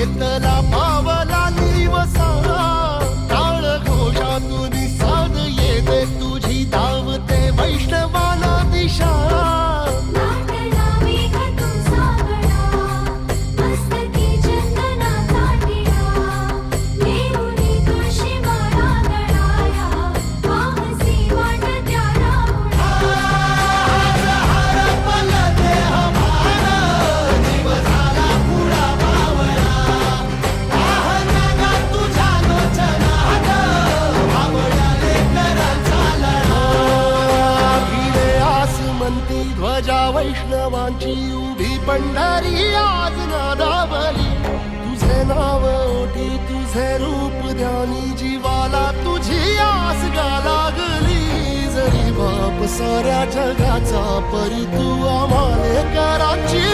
घेतला पावला निवसा टाळ घोषातून साध येते तुझी धावते वैष्णवाला दिशा ध्वजा वैष्णवांची उभी पंढरी आज नादावली तुझे नाव ओठी तुझे रूप ध्यानी जीवाला तुझी आस गा लागली जरी बाप साऱ्या जगाचा परी तू आम्हाले कराची